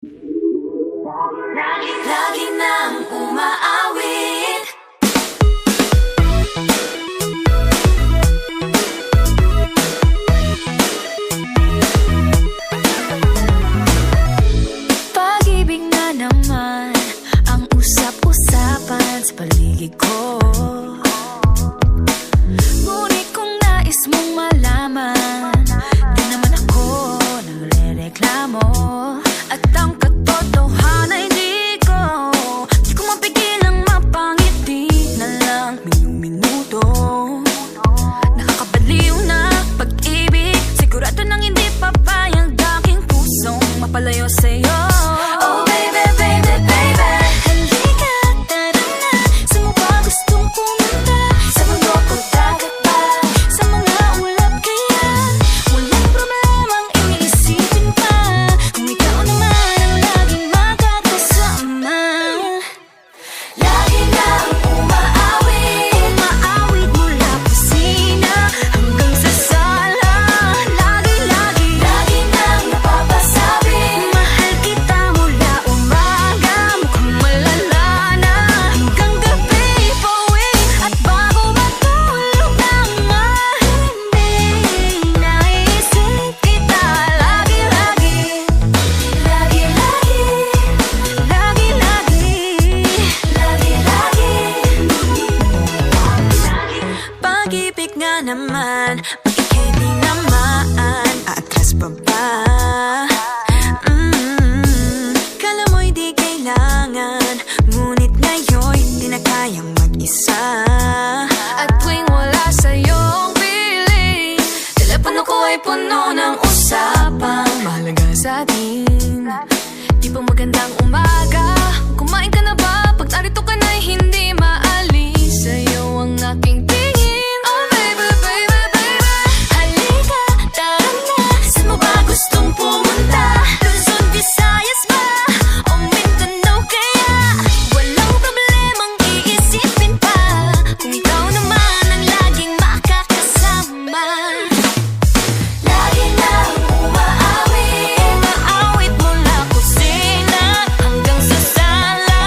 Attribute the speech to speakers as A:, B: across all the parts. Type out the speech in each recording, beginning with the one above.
A: Lagi nang umaawit. Pag-ibig na naman ang usap-usapan sa paligid ko. Ngunit kung nais mong malaman, di naman ako nagre-reklamo. At ang katotohanan ay di ko mapigilang mapangiti na lang minuto. Nakakabaliw na pag-ibig, sigurado nang hindi papayag aking pusong mapalayo sa'yo. Oh baby, baby, baby, halika, tara na. Saan mo ba gustong pumunta? Sa mundo o dagat ba? Sa mga ulap kaya? Walang problemang iniisipin pa, kung ikaw naman ang laging makakasama. Lagi nang umaawit, umaawit mula kusina hanggang sa sala. Lagi nang napapasabi, mahal kita mula umaga, mukhang malala na hanggang gabi. Pauwi at bago matulog nang hindi naisip kita. Lagi pag-ibig nga naman, bakit hindi naman aatras pa ba? Kala mo'y di kailangan, ngunit ngayon'y di na kayang mag-isa. At tuwing wala sa'yong piling, telepono ko ay puno ng usapang mahalaga sa atin. Di ba magandang umaga? Kumain ka na ba? Pag narito ka na'y hindi maalis sa'yo ang aking tingin. Oh baby, baby, baby, halika, tara na. Saan mo ba gustong pumunta? Luzon, Visayas ba? O Mindanao kaya? Walang problemang iisipin pa, kung ikaw naman ang laging makakasama. Lagi nang umaawit, umaawit mula kusina hanggang sa sala.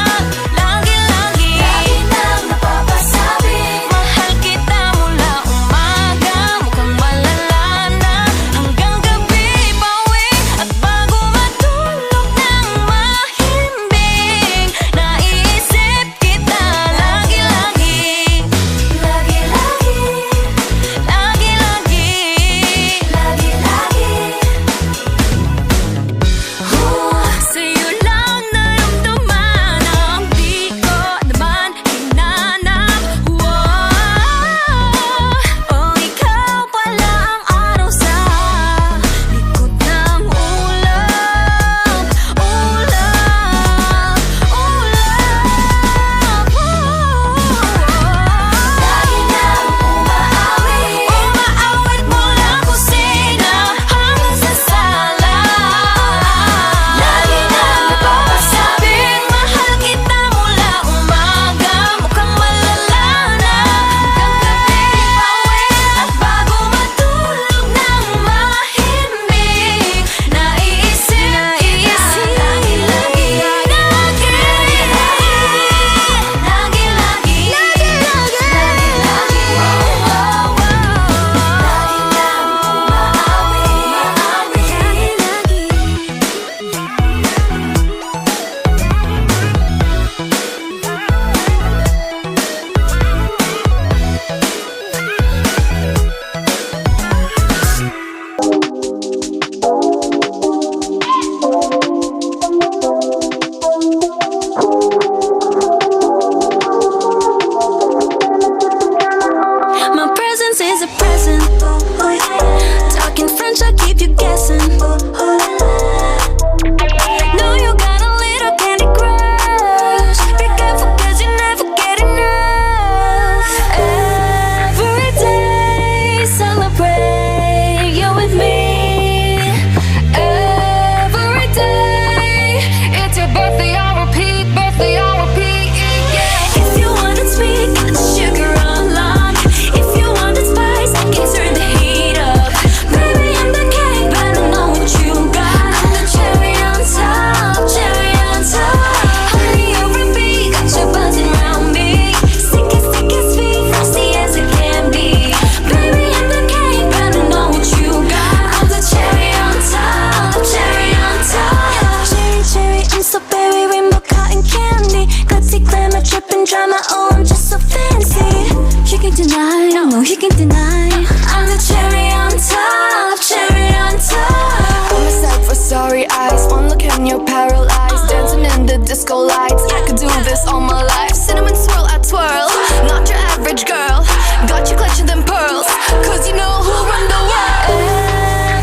A: can't deny I'm the cherry on top, cherry on top.
B: Put myself for sorry eyes. One look and you're paralyzed. Dancing in the disco lights. I could do this all my life. Cinnamon swirl, I twirl. Not your average girl. Got you clutching them pearls. Cause you know who run the world.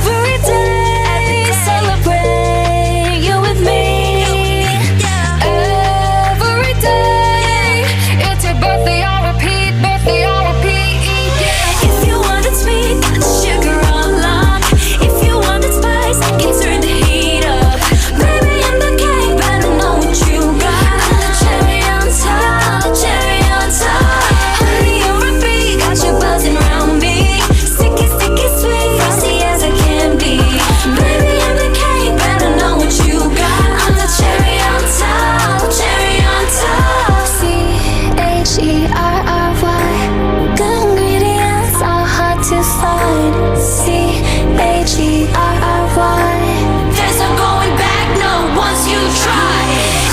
A: Every day, celebrate you with me.
B: Every day, it's your birthday, I repeat, birthday, I repeat.
A: If you want it sweet, got the sugar on lock. If you want it spice, I can turn the heat up. Baby, I'm the king, better know what you got. I'm the cherry on top, the cherry on top. Honey, you're a bee, got you buzzing around me. Sticky, sticky, sweet, frosty as I can be. Baby, I'm the king, better know what you got. I'm the cherry on top, cherry on top. C-H-E-R-R-Y. Good ingredients are hard to find. C-H-E-R-R-Y. There's no going back, no, once you try.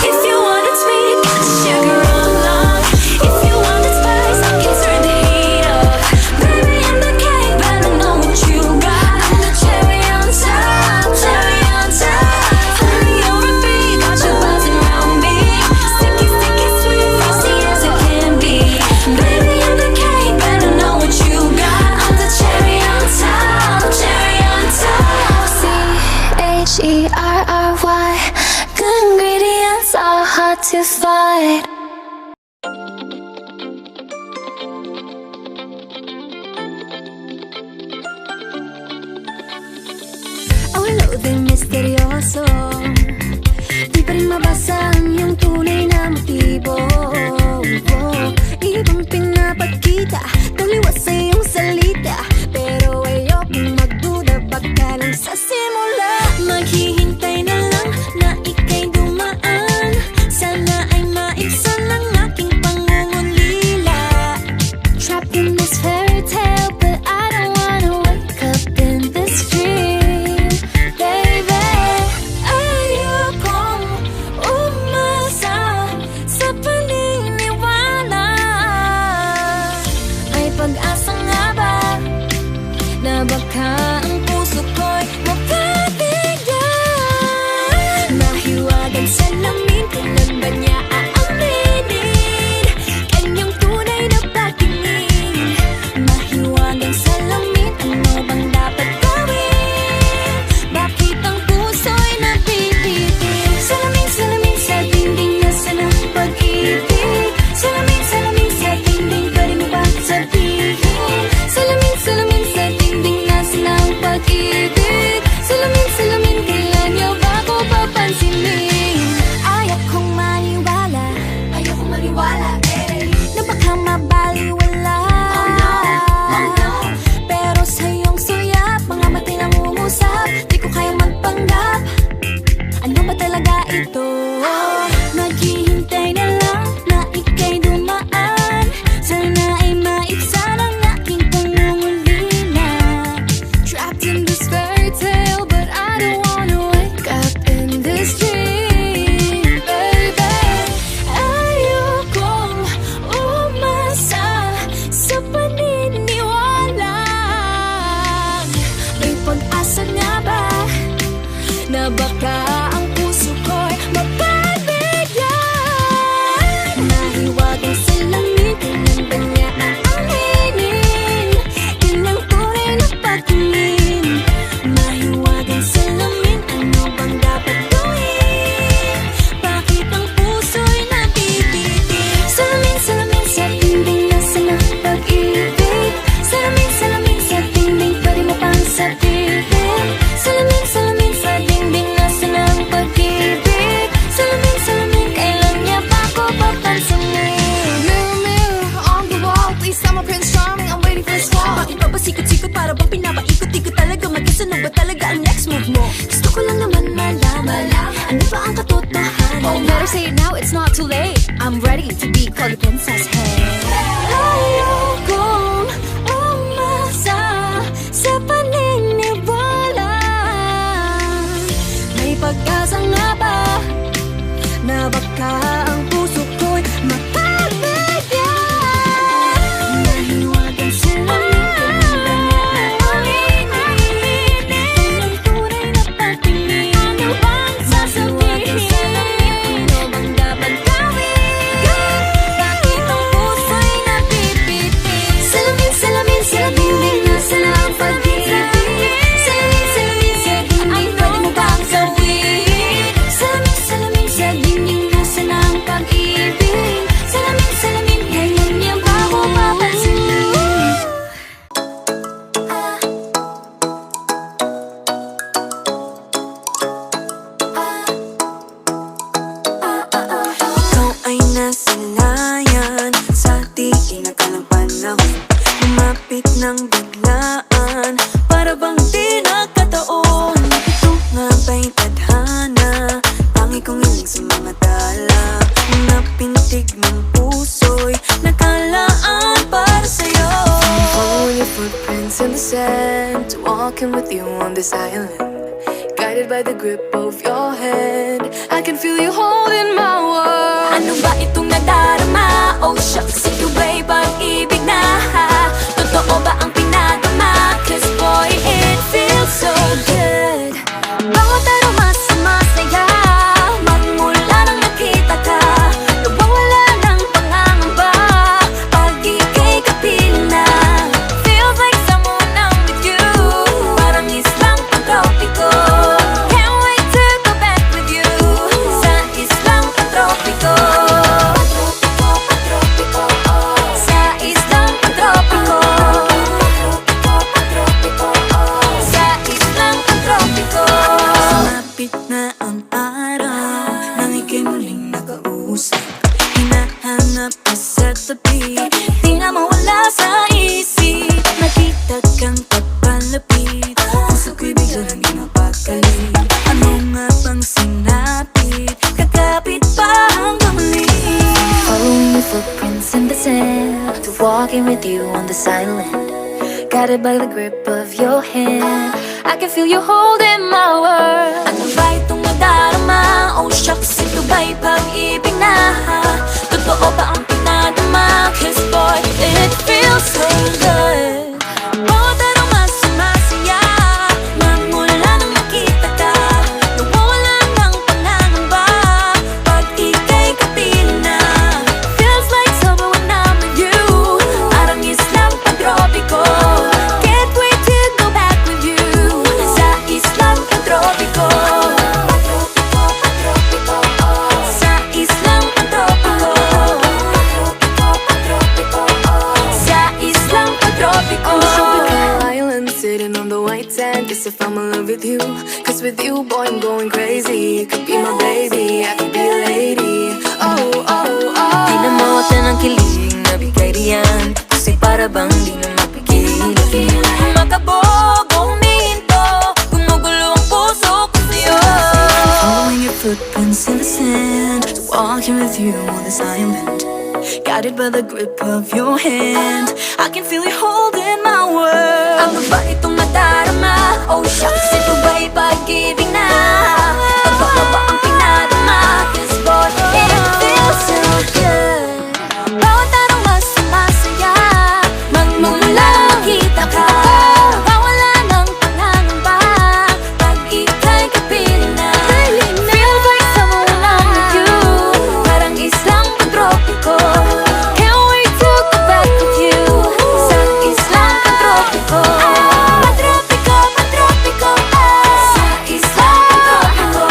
A: If you want it sweet, got the sugar on lock. If you want it spice, I can turn the heat up. Baby, I'm the king, better know what you got. I'm the cherry on top, cherry on top. Honey, you're a bee, got you buzzing around me. Sticky, sticky, sweet, frosty as it can be. Baby, I'm the king, better know what you got. I'm the cherry on top, cherry on top. C-H-E-R-R-Y. Good ingredients are hard to find. Ang walo din misteryoso. Di pa rin mabasa ang iyong tunay na motibo. Ibang pinapakita, taliwas sa iyong salita. Pero ayokong magduda, baka lang sa simula. Maghihintay na lang na ika'y dumaan. Sana ay maibsan ang aking pangungulila. Trapped in this fairy tale, but I don't wanna wake up in this dream. Baby, ayokong umasa sa paniniwala. May pag-asa nga ba na baka ang puso ko'y mapabigyan? Mahiwagang salamin, kailan ba niya aaminin kanyang tunay na pagtingin? Mahiwagang salamin, ano bang dapat gawin? Bakit ang puso'y napipitin? Salamin, salamin sa dingding, nasa ng pag-ibig. Salamin, salamin sa dingding, pwede mo ba sabihin? Salamin, salamin sa dingding, nasa ng pag-ibig. Salamin, salamin, kailan niyo ba ako papansinin? Ayokong maniwala, eh, na baka mabaliwala. Oh no. Pero sa iyong sulyap, mga mata'y nangungusap. Di ko kayang magpanggap. Ano ba talaga ito? Maghihintay na lang na ika'y dumaan. Sana ay maibsan ang aking pangungulila. Trapped in this fairy tale, but I don't wanna wake up in this dream. Baby, ayokong umasa sa paniniwala. May pag-asa nga ba na baka ang puso ko'y mapabigyan? Mahiwagang salamin, kailan ba niya aaminin kanyang tunay na pagtingin? Mahiwagang salamin, ano bang dapat gawin? Bakit ang puso'y napipitin? Salamin, salamin sa dingding, nasa ng pag-ibig. Salamin, salamin sa dingding, pwede mo pang sabihin. Salamin, salamin sa dingding, nasa ng pag-ibig. Salamin, salamin, kailan niya ba ako papansinin?
B: Mirror, mirror on the wall, please tell my Prince Charming I'm waiting for this fall.
A: Bakit pa ba sikot-sikot, para bang pinapaikot-ikot talaga? Mag-isa na ba talaga ang next move mo? Gusto ko lang naman malaman, ano ba ang katotohanan?
B: Oh, better say it now, it's not too late. I'm ready to be called a princess, hey.
A: Ayokong umasa sa paniniwala. May pag-asa nga ba na baka ang puso ko'y mapabigyan? Mahiwagang salamin, kong hiling sa mga tala. Mga pintig ng puso'y nakalaan para sa'yo.
B: Following your footprints in the sand, walking with you on this island, guided by the grip of your hand. I can feel you holding my world.
A: Ano ba itong nadarama? Oh shucks, ito ba'y pag-ibig na? Totoo ba ang pinadama? Cause boy, it feels so good. Bawat aroma sumasaya, magmula nang nakita ka. Nawawala ng pangangamba pag ika'y kapiling na. Feels like someone I'm with you, parang islang pagtropiko. Can't wait to go back with you sa islang pagtropiko. Sa islang pagtropiko. Sa islang pagtropiko. Sumapit na ang araw nang ika'y muling nakausap. Hinahanap ka sa tabi, di na mawala sa isip. Nakita kang papalapit, puso ko'y bigla nang di mapakali. Ano nga bang sinapit, kakapit pa hanggang muli.
B: Following your footprints in the sand, to walking with you on this island, guided by the grip of your hand. I can feel you holding my world.
A: Ano ba itong nadarama? Oh shucks, ito ba'y pag-ibig na? Totoo ba ang pinadama? Cause boy, it feels so good. Bawat aroma sumasaya, magmula nang nakita ka. Nawawala ng pangangamba pag ika'y kapiling na. Feels like summer when I'm with you, parang islang pagtropiko. Can't wait to go back with you sa islang pagtropiko. Sa islang pagtropiko. Sa islang pagtropiko.
B: On the tropical island, sitting on the white sand. Guess if I'm in love with you, cause with you, boy, I'm going crazy. You could be my baby, I could be a lady. Oh, oh, oh.
A: Di na mawatan ang kilig na bigay diyan, kasi para bang di na mapigilan. Makabog o huminto, gumugulo ang puso ko sa'yo. Following your footprints in the sand, walking with you on this island, guided by the grip of your hand. I can feel you holding my world. Ano ba itong nadarama? Oh shucks, ito ba'y pag-ibig na? Totoo ba ang pinadama? Cause boy, it feels so good. Bawat aroma sumasaya, magmula nang makita ka. Nawawala ng pangangamba pag ika'y kapiling na. Feels like summer when I'm with you, parang islang pagtropiko. Can't wait to go back with you sa islang pagtropiko. Pagtropiko, pagtropiko, sa islang pagtropiko.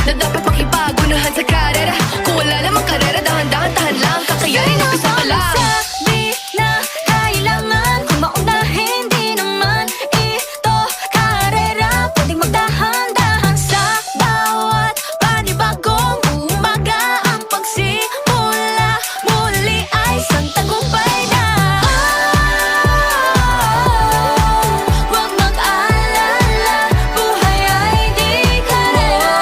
B: na dapat makipagunahan sa karera. Kung wala namang karera, dahan-dahan, tahan lang, kakayanin, umpisa pa lang.
A: Sabi na kailangan kung maunahin, di naman ito karera. Pwedeng magdahan-dahan sa bawat panibagong umaga. Ang pagsimula muli ay isang tagumpay na. Huwag mag-alala, buhay ay di karera.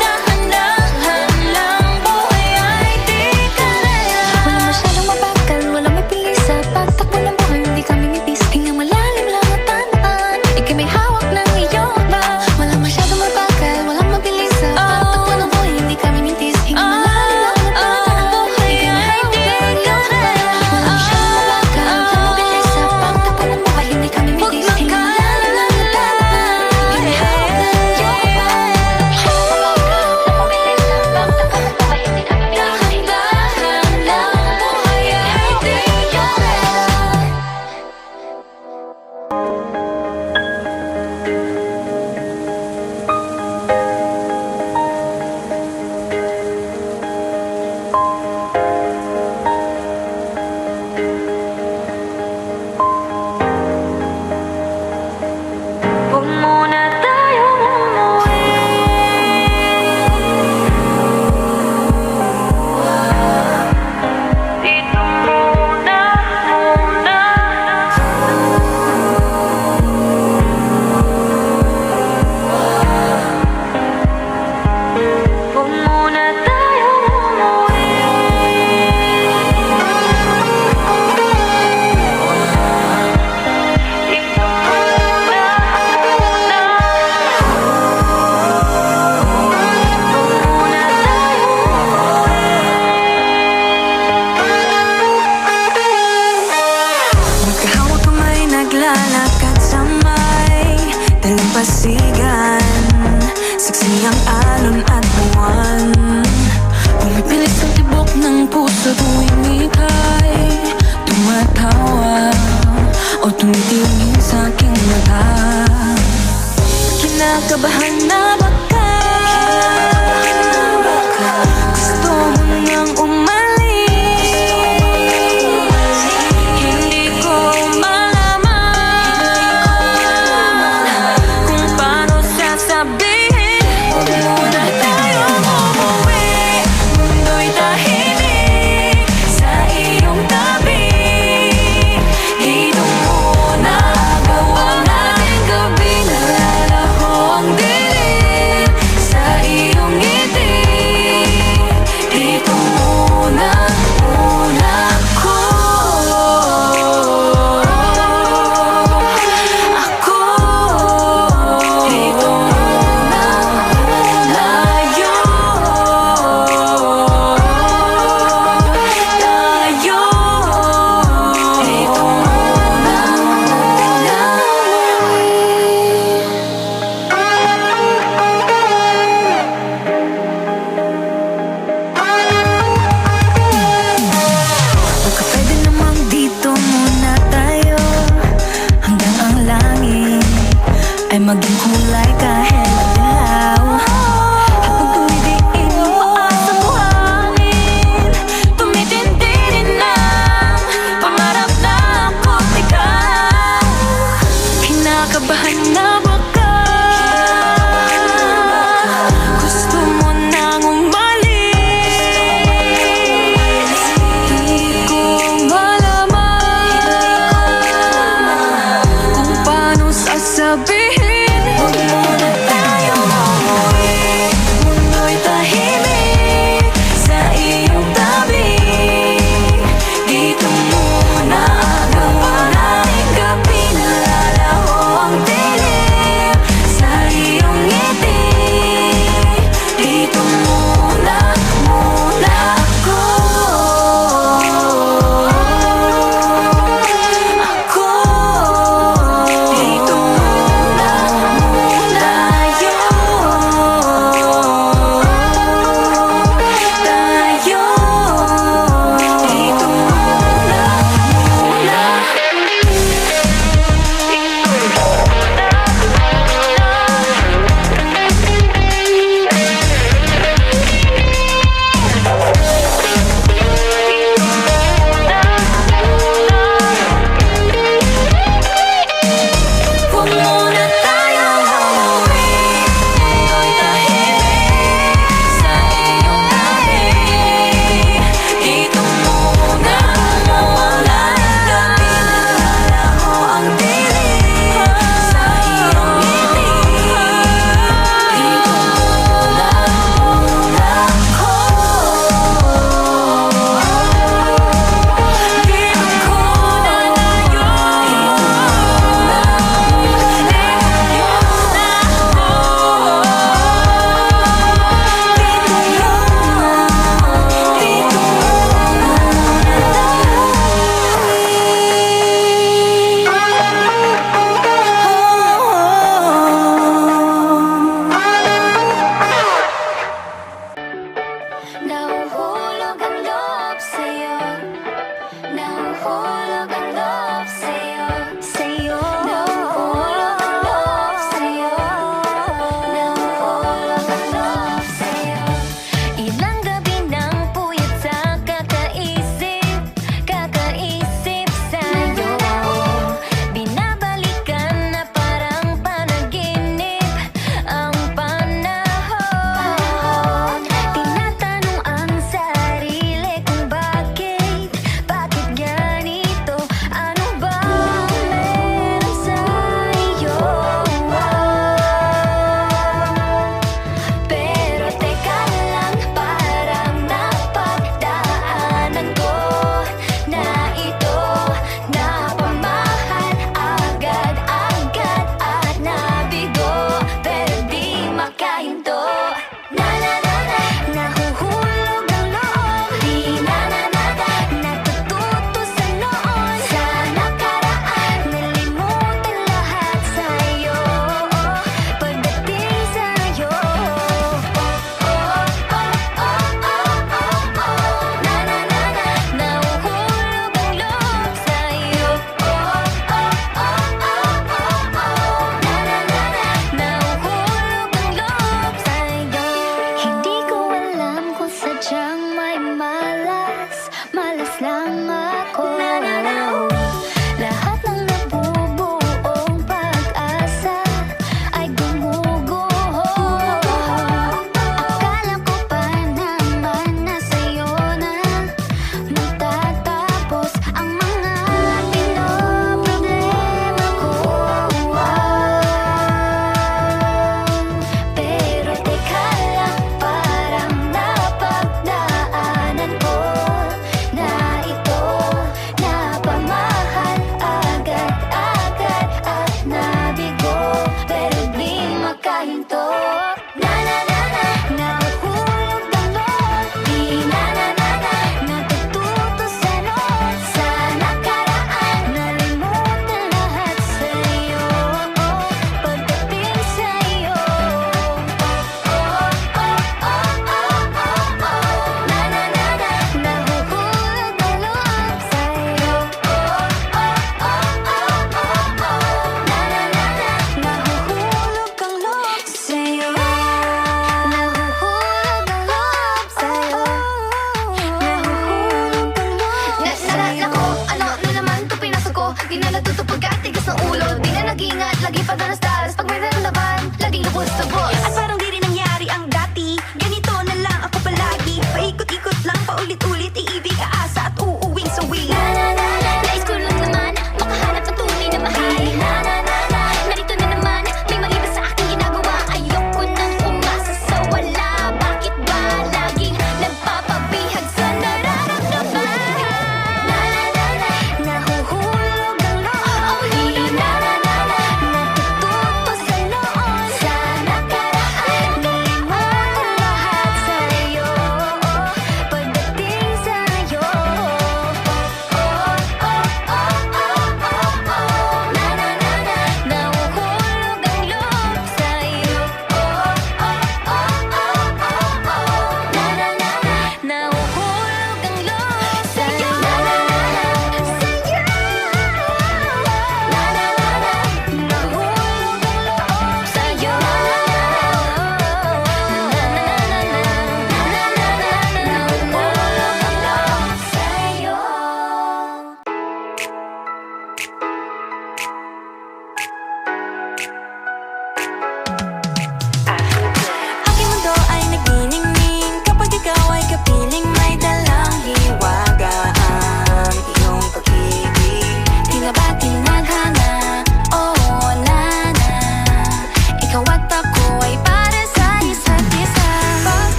A: Dahan-dahan lang, buhay ay di karera. Wala masyadong mabagal, wala may bilis sa pagtakbo ng buhay, hindi kami nipis. Hinga malalim lang at tandaan, ika'y may hawak ng iyong ba. Wala masyadong mabagal, wala mabilis sa pagtakbo ng buhay, hindi kami nipis. Hinga malalim lang at tandaan, ika'y may hawak ng iyong ba. Wala masyadong mabagal, wala mabilis sa pagtakbo ng buhay, hindi kami nipis. Hinga malalim lang at tandaan, ika'y may hawak ng iyong ba. Dahan-dahan lang, buhay ay di karera. Huwag muna tayong umuwi. Dito muna. Huwag muna tayong umuwi. Dito muna. Magkahawak kamay, naglalakad sa may dalampasigan. Saksi ang alon at buwan. Pumipilit sa tibok ng puso tuwing ika'y tumatawa o tumitingin sa aking mata. Kinakabahan na ba ka? Gusto mo nang umalis? Hindi ko malaman kung paano sasabihin. Huwag muna tayong umuwi. Mundo'y tahimik sa iyong tabi. Dito muna gawa natin gabi. Nalalaho ang dilim sa iyong ngiti. Dito muna ako. Dito muna tayo. Dito baka pwede namang dito muna tayo hanggang ang langit ay maging kulay kahit madilaw. Habang tumidiin yung paa sa buhangin, tumitindi din ang pangarap na ako't ikaw. Kinakabahan na ba ka? Gusto mo nang umalis? Hindi ko malaman kung paano sasabihin. Huwag muna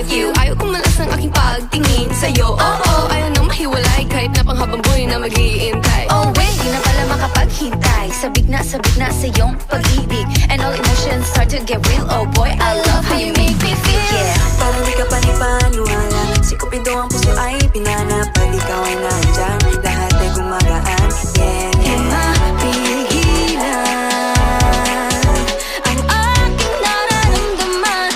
B: with you. Ayaw kumalas ng aking pagtingin sa'yo. Oo, ayaw nang mahiwalay kahit na panghabang buhay na mag-iintay.
C: Oh wait, di na pala makapaghintay. Sabik na sa iyong pag-ibig. And all emotions start to get real. Oh boy, I love how you make me feel. Yeah.
A: Parang di ka panipaniwala. Si Cupido ang puso ay pinanap. Pag ikaw ay nandyan, lahat ay gumagaan. Yeah, yeah. Mapigilan ang aking nararamdaman.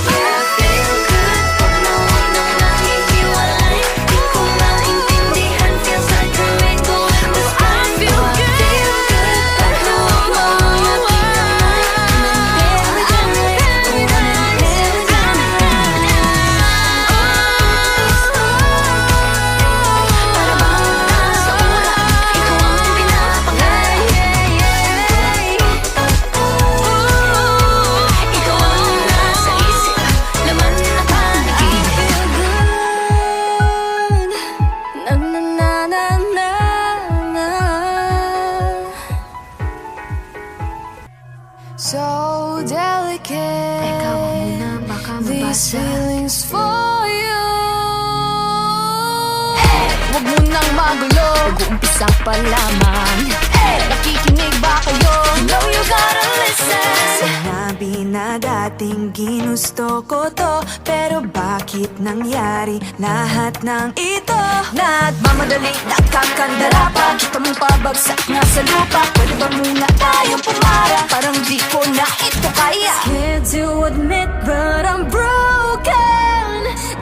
A: Yeah, feel good. Pag nawag na nahihiwalay, di ko maintindihan. Feels like a rainbow in the sky. Feel good. Pag nawag mo yung kamay,
B: So delicate.
C: Teka, wag muna, baka
B: These
C: mabasa.
B: feelings for you. Wag mo nang magulo. Nag-uumpisa pa lamang. Nakikinig ba kayo? You know you gotta listen.
A: Sinabi na dating ginusto ko to, pero bakit nangyari lahat ng ito?
B: Nagmamadali, nakakandara pa. Kita mong pabagsak nga sa lupa. Pwede ba muna tayong pumara? Parang di ko na ito kaya.
A: Scared to admit, but I'm broken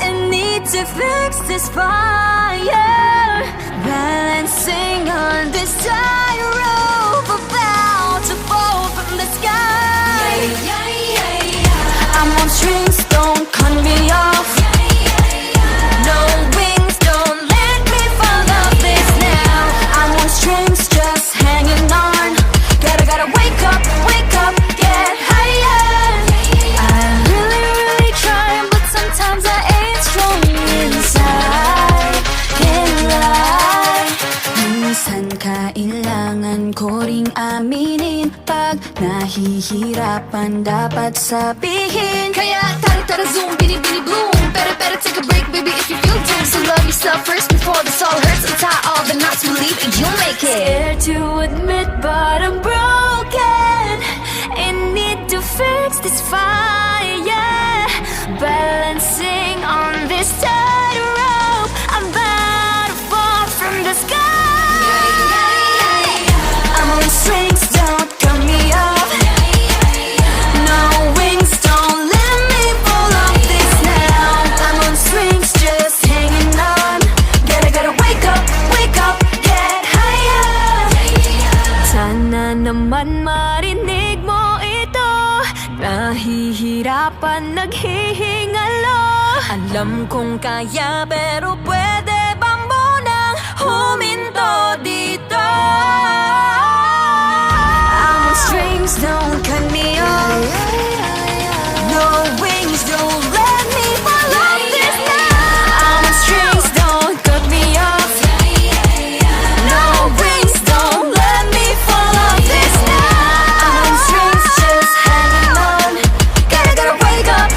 A: and need to fix this fire. Balancing on this tightrope, about to fall from the sky. I'm on strings, don't cut me off. No wings, don't let me fall off this now. I'm on strings, just hanging on. Gotta wake up, get higher. I really try, but sometimes I ain't strong inside. Can't lie. Minsan kailangan ko ring aminin. Pag nahihirapan, dapat sabihin.
B: Kaya tara zoom, bini bloom. Better take a break, baby, if you feel doom. So love yourself first before this all hurts. Untie all the knots, believe it, you'll make it.
A: Scared to admit, but I'm broken and need to fix this fire. Balancing on this tightrope, I'm about to fall from the sky. I'm on strings, don't cut me off. No wings, don't let me fall off this now. I'm on strings, just hanging on. Gotta wake up, get higher. Sana naman marinig mo ito. Nahihirapan, naghihingalo. Alam kong kaya, pero pwede ba munang huminto dito? I'm on strings, don't cut me off. No wings, don't let me fall off this now. I'm on strings, don't cut me off. No wings, don't let me fall off this now. I'm on strings, just hanging on. Gotta wake up,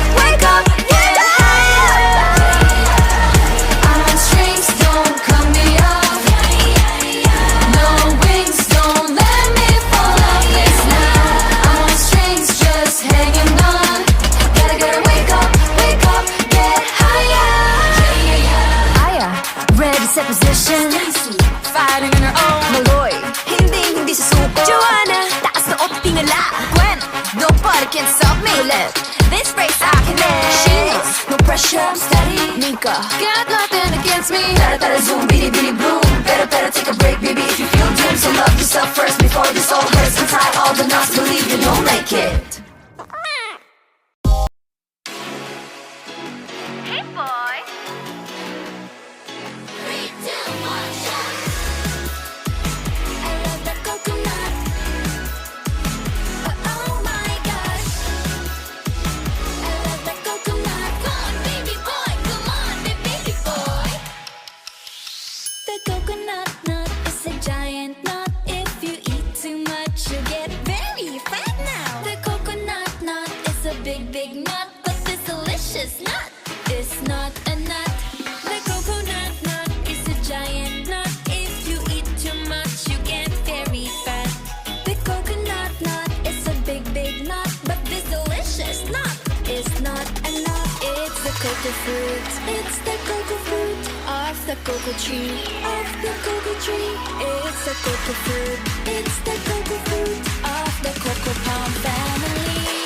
A: get higher. I'm on strings, don't cut me off. No wings, don't let me fall off this now. I'm on strings, just hanging on. Gotta wake up, get higher.
B: Aya, ready, set position. Fighting on her own. Maloy, hindi susuko.
A: Joanna,
B: taas na o't tingala. Gwen, nobody can stop me. Colette, this race I can end. She knows, no pressure, I'm steady. Mika, got nothing against me. Tara zoom, bini bloom. Better take a break, baby, if you feel doomed. So love yourself first before this all hurts. Untie all the knots, believe you, you'll make it.
C: Hey boy.
A: I love that coconut. Oh my gosh. I love that coconut. Come on, baby boy. Come on, baby boy. The coconut nut is a giant nut. If you eat too much
B: cocoa fruit. It's the cocoa fruit of the cocoa tree. Of the cocoa tree. It's the cocoa fruit. It's the cocoa fruit of the cocoa palm family.